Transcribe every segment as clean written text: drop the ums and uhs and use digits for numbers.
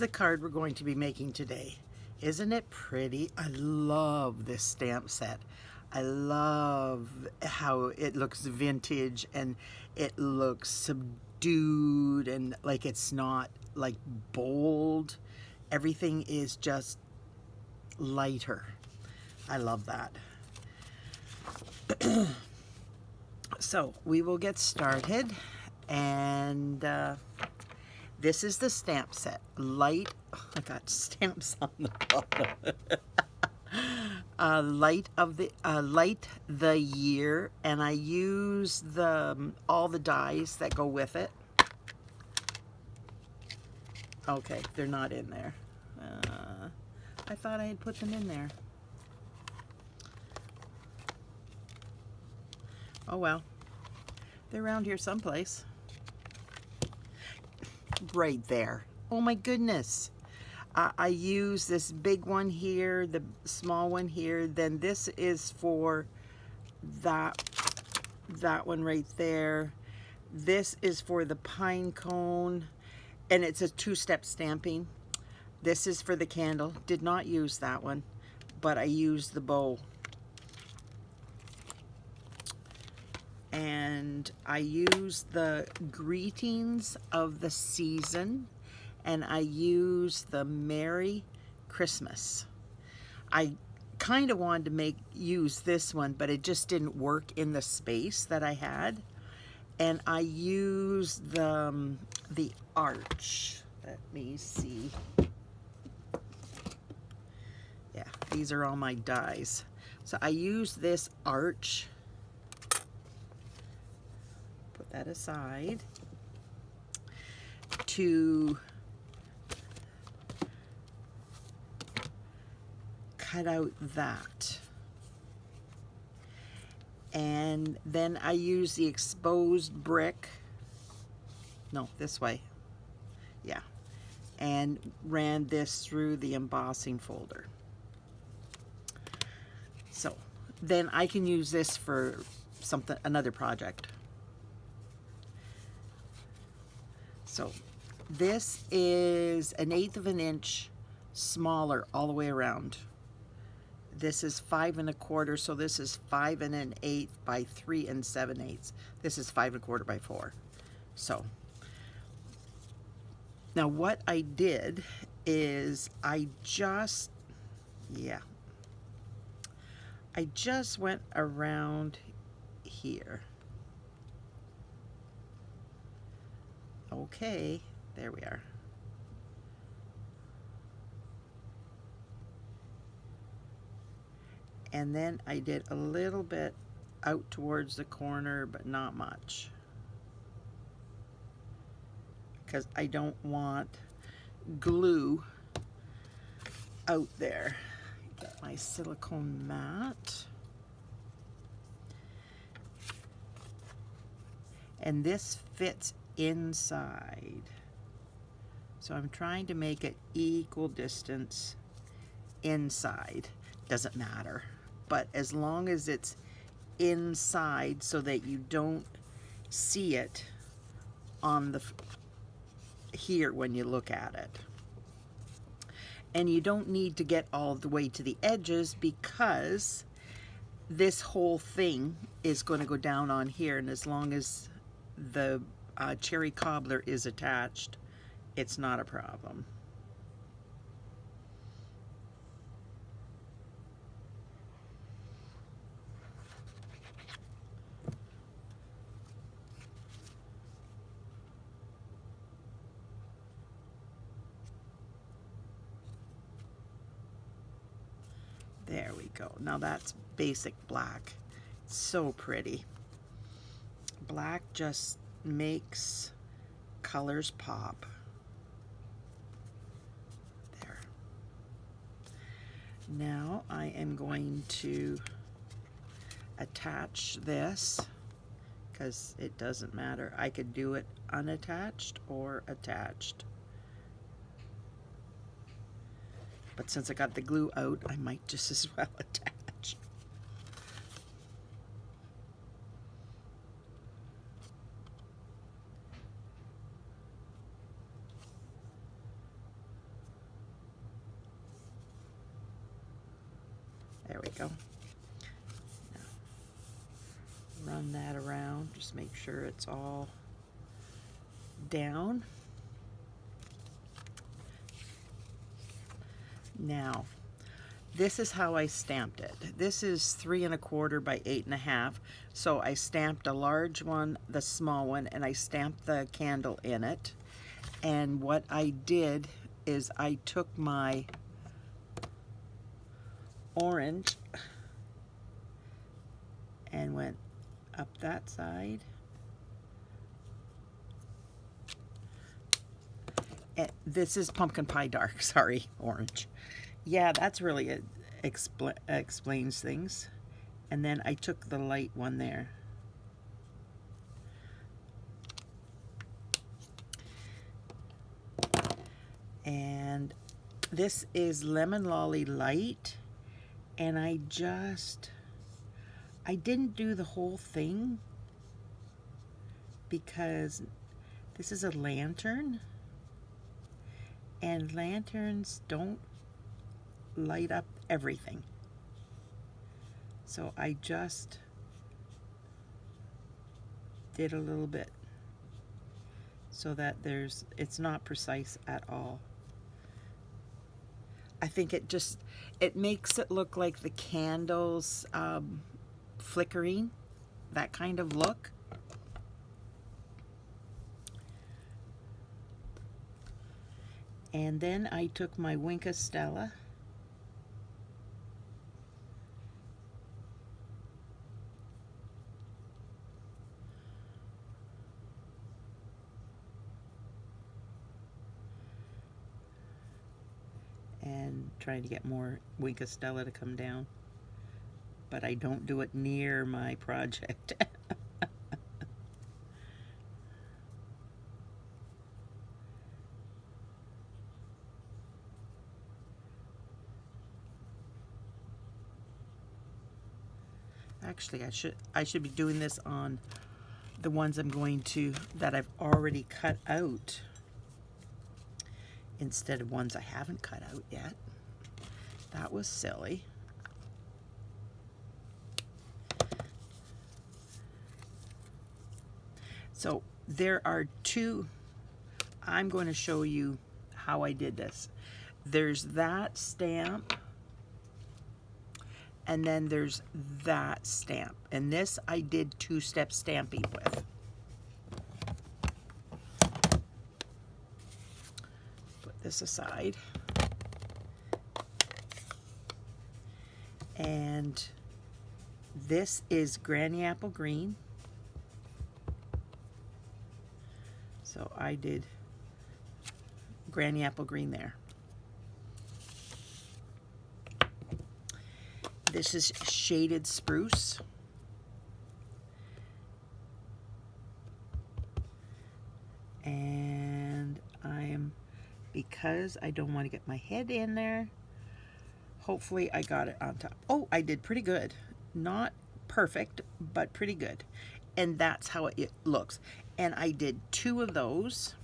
the card we're going to be making today. Isn't it pretty? I love this stamp set. I love how it looks vintage and it looks subdued and like it's not like bold. Everything is just lighter. I love that. So we will get started, and this is the stamp set. Light, oh, I got stamps on the bottom. Light the year, and I use all the dies that go with it. Okay, they're not in there. I thought I had put them in there. Oh well, they're around here someplace. Right there. Oh my goodness. I use this big one here, the small one here, then this is for that one right there. This is for the pine cone, and it's a two-step stamping. This is for the candle. Did not use that one, but I used the bow. And I use the greetings of the season, and I use the Merry Christmas. I kind of wanted to use this one, but it just didn't work in the space that I had. And I use the arch. Let me see. Yeah, these are all my dies. So I use this arch. Put that aside to cut out that. And then I use the exposed brick. No, this way. Yeah. And ran this through the embossing folder. So then I can use this for another project. So this is 1/8 of an inch smaller all the way around. This is 5 1/4, so this is 5 1/8 by 3 7/8. This is 5 1/4 by 4. So now what I did is I just went around here. Okay, there we are. And then I did a little bit out towards the corner, but not much, because I don't want glue out there. Get my silicone mat. And this fits inside. So I'm trying to make it equal distance inside. Doesn't matter. But as long as it's inside so that you don't see it on here when you look at it. And you don't need to get all the way to the edges, because this whole thing is going to go down on here, and as long as the cherry cobbler is attached, it's not a problem. There we go. Now that's basic black. So pretty. Black just makes colors pop. There. Now I am going to attach this, because it doesn't matter. I could do it unattached or attached. But since I got the glue out, I might just as well attach. There we go. Now, run that around, just make sure it's all down. Now, this is how I stamped it. This is 3 1/4 by 8 1/2. So I stamped a large one, the small one, and I stamped the candle in it. And what I did is I took my orange and went up that side. And this is Pumpkin Pie Dark, sorry, orange. Yeah, that's really it. Explains things. And then I took the light one there. And this is Lemon Lolly Light. And I didn't do the whole thing because this is a lantern. And lanterns don't light up everything. So I just did a little bit so that it's not precise at all. I think it makes it look like the candles flickering, that kind of look. And then I took my Winka Stella and trying to get more Winka Stella to come down, but I don't do it near my project. Actually, I should be doing this on the ones that I've already cut out instead of ones I haven't cut out yet. That was silly. So there are two. I'm going to show you how I did this. There's that stamp, and then there's that stamp. And this I did two-step stamping with. Put this aside. And this is Granny Apple Green. So I did Granny Apple Green there. This is Shaded Spruce. And because I don't want to get my head in there, hopefully I got it on top. Oh, I did pretty good. Not perfect, but pretty good. And that's how it looks. And I did 2 of those.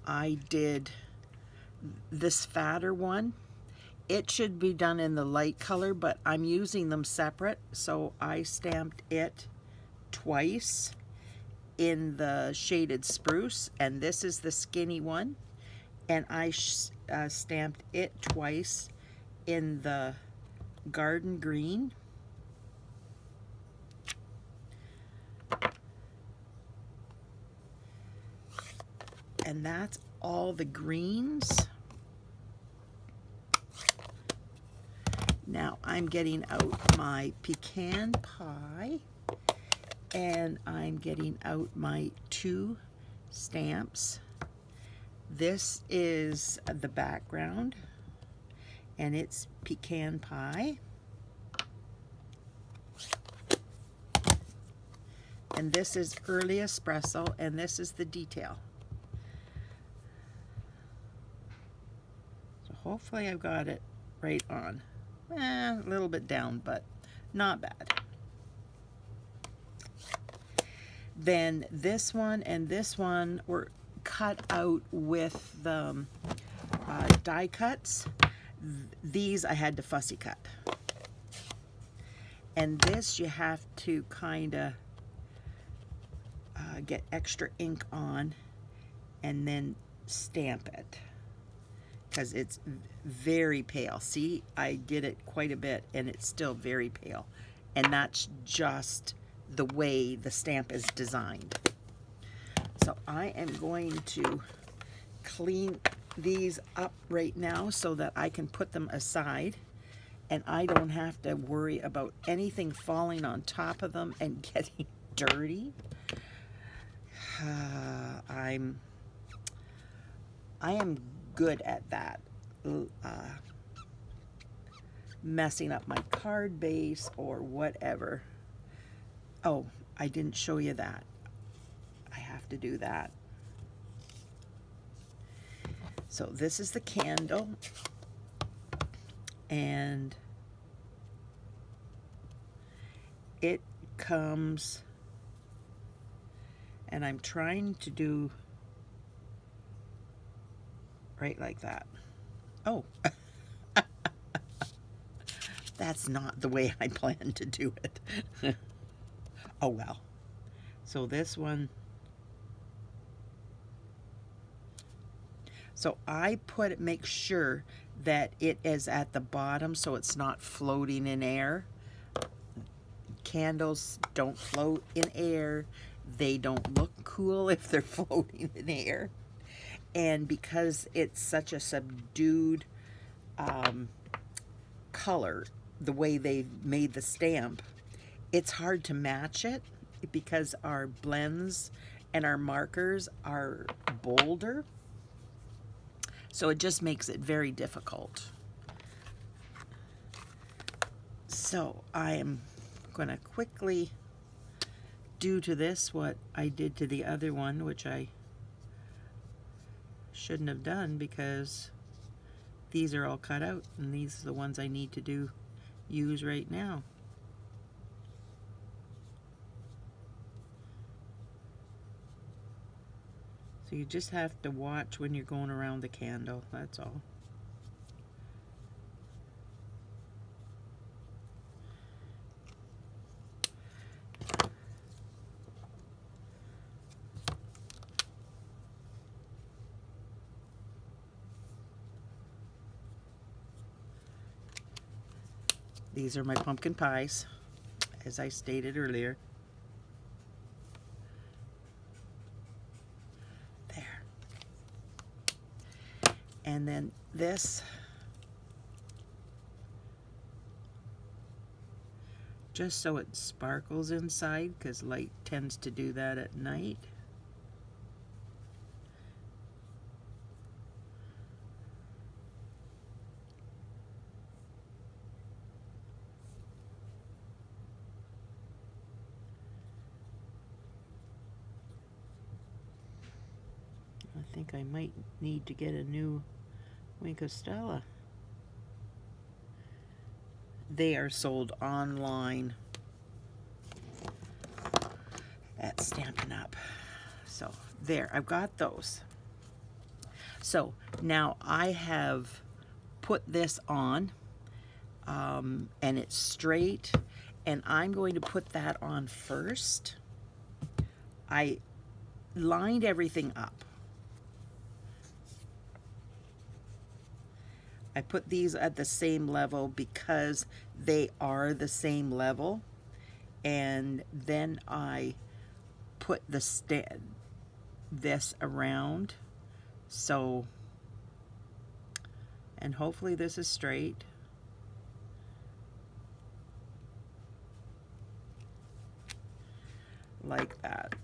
I did this fatter one. It should be done in the light color, but I'm using them separate, so I stamped it twice in the Shaded Spruce, and this is the skinny one, and I stamped it twice in the Garden Green. And that's all the greens. Now I'm getting out my Pecan Pie, and I'm getting out my 2 stamps. This is the background, and it's Pecan Pie. And this is Early Espresso, and this is the detail. So hopefully I've got it right on. A little bit down, but not bad. Then this one and this one were cut out with the die cuts, these I had to fussy cut. And this you have to kind of get extra ink on and then stamp it, because it's very pale. See, I did it quite a bit and it's still very pale, and that's just the way the stamp is designed. So I am going to clean these up right now so that I can put them aside and I don't have to worry about anything falling on top of them and getting dirty. I am good at that, messing up my card base or whatever. Oh, I didn't show you that. I have to do that. So this is the candle, and it comes, and I'm trying to do right like that. Oh, that's not the way I planned to do it. Oh well. So this one, so I make sure that it is at the bottom so it's not floating in air. Candles don't float in air. They don't look cool if they're floating in air. And because it's such a subdued color, the way they made the stamp, it's hard to match it because our blends and our markers are bolder. So it just makes it very difficult. So I am going to quickly do to this what I did to the other one, which I shouldn't have done because these are all cut out and these are the ones I need to use right now. So you just have to watch when you're going around the candle, that's all. These are my pumpkin pies, as I stated earlier. There. And then this, just so it sparkles inside, because light tends to do that at night. I think I might need to get a new wink of Stella. They are sold online at Stampin' Up. So there, I've got those. So now I have put this on and it's straight, and I'm going to put that on first. I lined everything up. I put these at the same level because they are the same level, and then I put this around, so, and hopefully this is straight. Like that.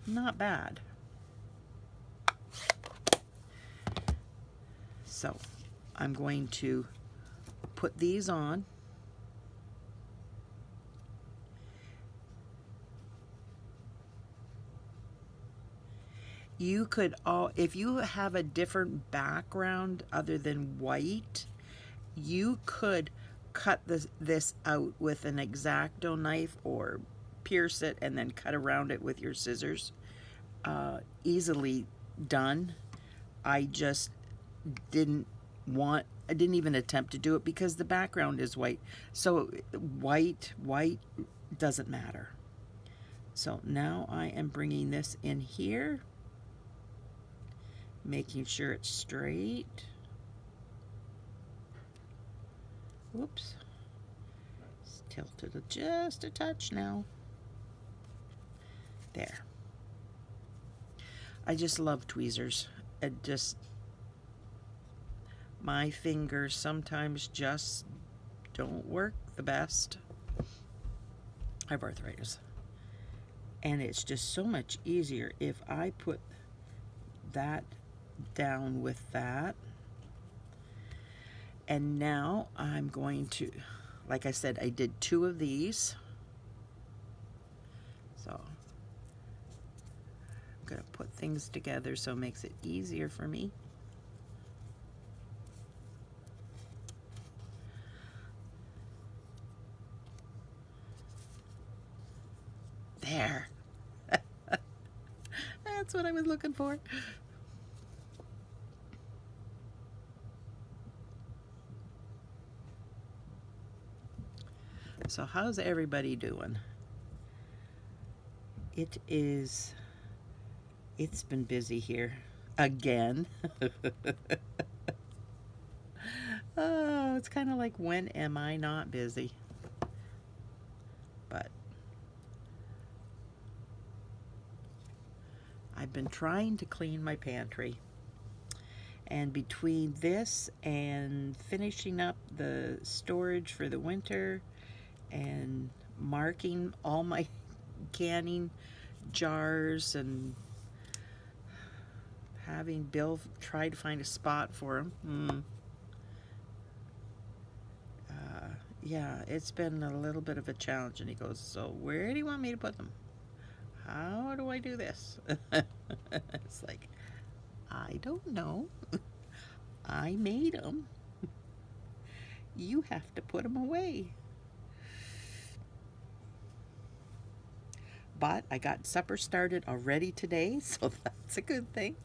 Not bad. So I'm going to put these on. You could if you have a different background other than white, you could cut this out with an X-Acto knife or pierce it and then cut around it with your scissors. Easily done. I just I didn't even attempt to do it because the background is white. So white doesn't matter. So now I am bringing this in here, making sure it's straight. Whoops. It's tilted just a touch now. There. I just love tweezers. My fingers sometimes just don't work the best. I have arthritis. And it's just so much easier if I put that down with that. And now I'm going to, like I said, I did 2 of these. So I'm going to put things together so it makes it easier for me. There. That's what I was looking for. So how's everybody doing? It's been busy here again. Oh, it's kind of like, when am I not busy? But I've been trying to clean my pantry, and between this and finishing up the storage for the winter and marking all my canning jars and having Bill try to find a spot for them, yeah, it's been a little bit of a challenge. And he goes, so where do you want me to put them? How do I do this? It's like, I don't know. I made them. You have to put them away. But I got supper started already today, so that's a good thing.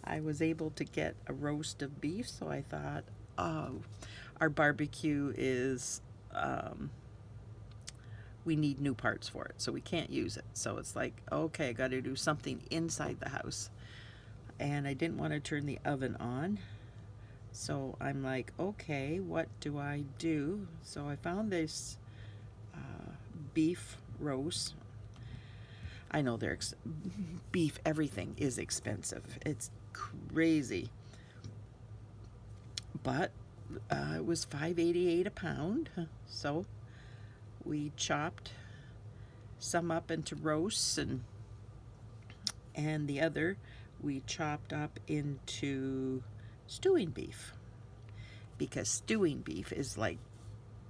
I was able to get a roast of beef, so I thought, oh, our barbecue is, we need new parts for it, so we can't use it. So it's like, okay, I got to do something inside the house. And I didn't want to turn the oven on. So I'm like, okay, what do I do? So I found this beef roast. I know beef, everything is expensive. It's crazy. But it was $5.88 a pound. So we chopped some up into roasts, and the other we chopped up into stewing beef, because stewing beef is like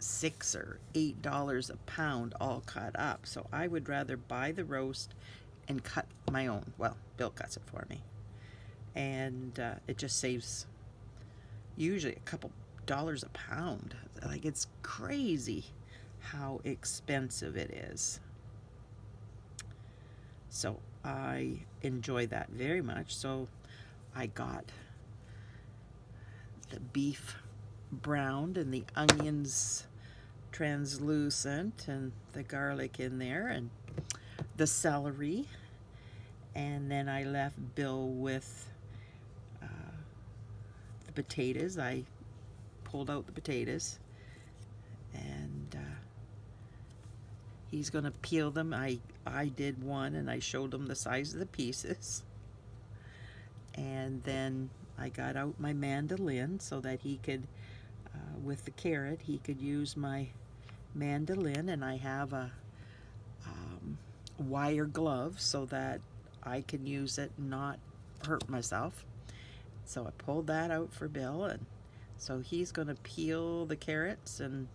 $6 or $8 a pound all cut up. So I would rather buy the roast and cut my own. Well, Bill cuts it for me, and it just saves usually a couple dollars a pound. Like, it's crazy how expensive it is. So I enjoy that very much. So I got the beef browned and the onions translucent and the garlic in there and the celery. And then I left Bill with the potatoes. I pulled out the potatoes, and he's gonna peel them. I did one, and I showed him the size of the pieces. And then I got out my mandolin so that he could, with the carrot, he could use my mandolin. And I have a wire glove so that I can use it and not hurt myself. So I pulled that out for Bill, and so he's going to peel the carrots and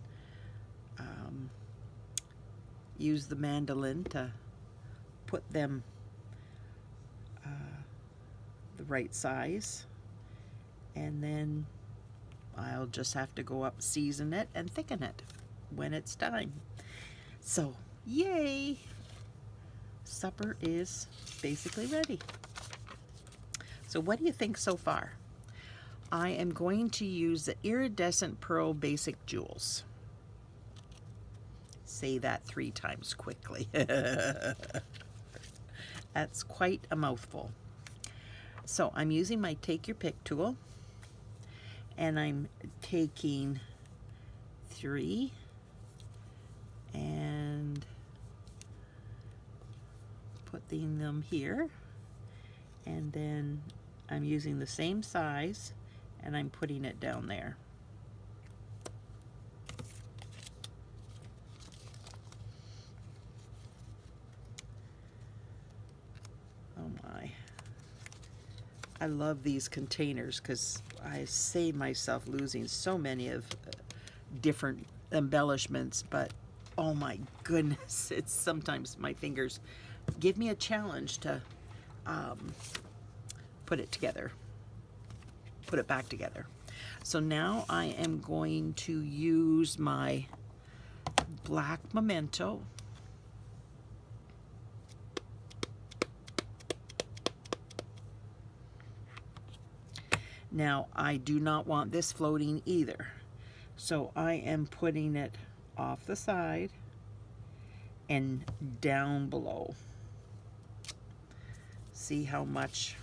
use the mandolin to put them the right size. And then I'll just have to go up, season it, and thicken it when it's time. So, yay! Supper is basically ready. So what do you think so far? I am going to use the Iridescent Pearl Basic Jewels. Say that 3 times quickly. That's quite a mouthful. So I'm using my Take Your Pick tool, and I'm taking 3 and putting them here, and then I'm using the same size and I'm putting it down there. Oh my. I love these containers because I save myself losing so many of different embellishments, but oh my goodness, it's sometimes my fingers give me a challenge to put it together, put it back together. So now I am going to use my black Momento. Now I do not want this floating either, so I am putting it off the side and down below. See how much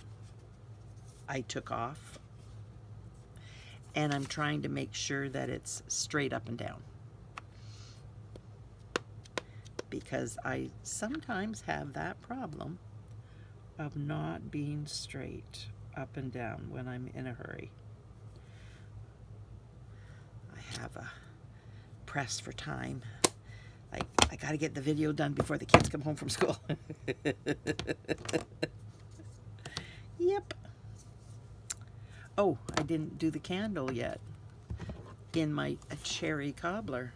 I took off? And I'm trying to make sure that it's straight up and down, because I sometimes have that problem of not being straight up and down when I'm in a hurry. I have a press for time. I gotta get the video done before the kids come home from school. Yep. Oh, I didn't do the candle yet in my cherry cobbler.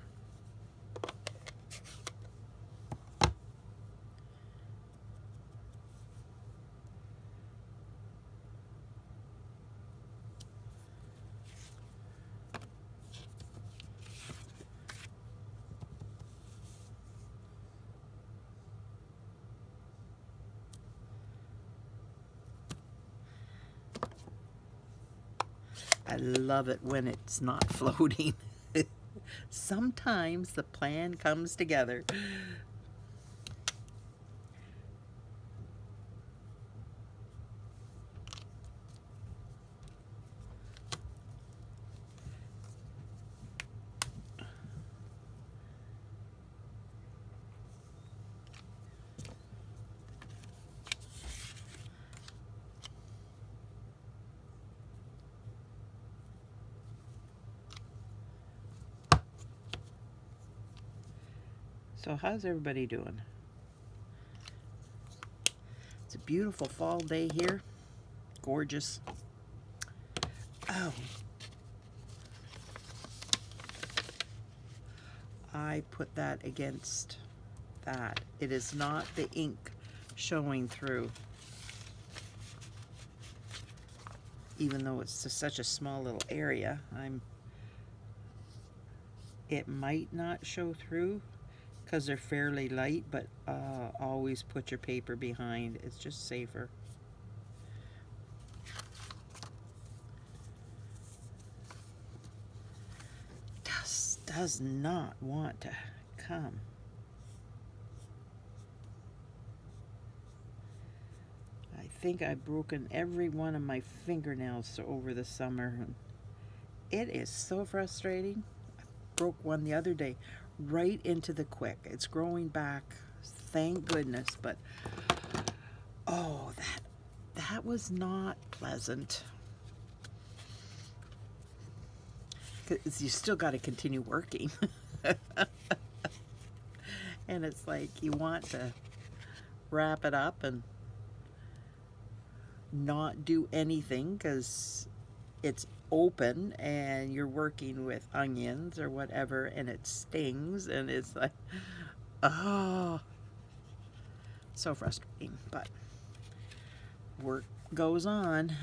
I love it when it's not floating. Sometimes the plan comes together. So how's everybody doing? It's a beautiful fall day here. Gorgeous. Oh. I put that against that. It is not the ink showing through. Even though it's just such a small little area, it might not show through because they're fairly light, but always put your paper behind. It's just safer. Does not want to come. I think I've broken every one of my fingernails over the summer. It is so frustrating. I broke one the other day right into the quick. It's growing back, thank goodness, but oh, that was not pleasant. 'Cause you still got to continue working. And it's like you want to wrap it up and not do anything because it's open and you're working with onions or whatever, and it stings, and it's like, oh, so frustrating, but work goes on.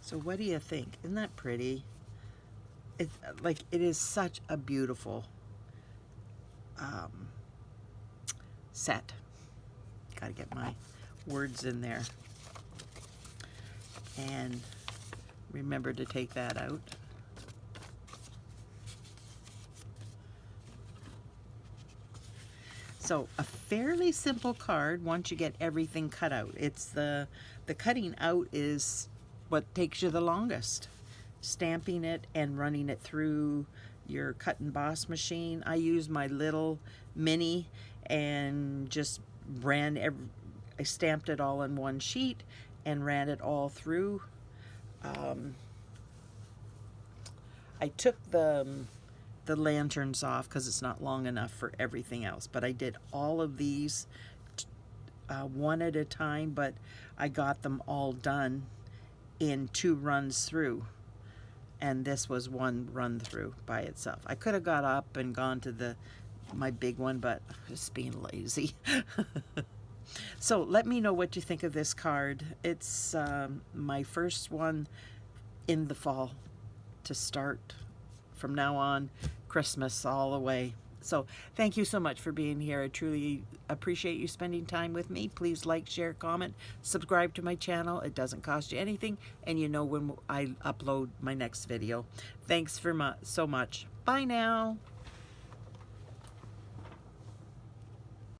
So what do you think? Isn't that pretty? It's like, it is such a beautiful set. Gotta get my words in there. And remember to take that out. So a fairly simple card once you get everything cut out. It's the cutting out is what takes you the longest. Stamping it and running it through your cut and boss machine. I use my little mini and just I stamped it all in one sheet and ran it all through. I took the lanterns off because it's not long enough for everything else, but I did all of these one at a time, but I got them all done in 2 runs through, and this was 1 run through by itself. I could have got up and gone to my big one, but just being lazy. So let me know what you think of this card. It's my first one in the fall to start from now on, Christmas all the way. So thank you so much for being here. I truly appreciate you spending time with me. Please like, share, comment, subscribe to my channel. It doesn't cost you anything, and you know when I upload my next video. Thanks so much. Bye now.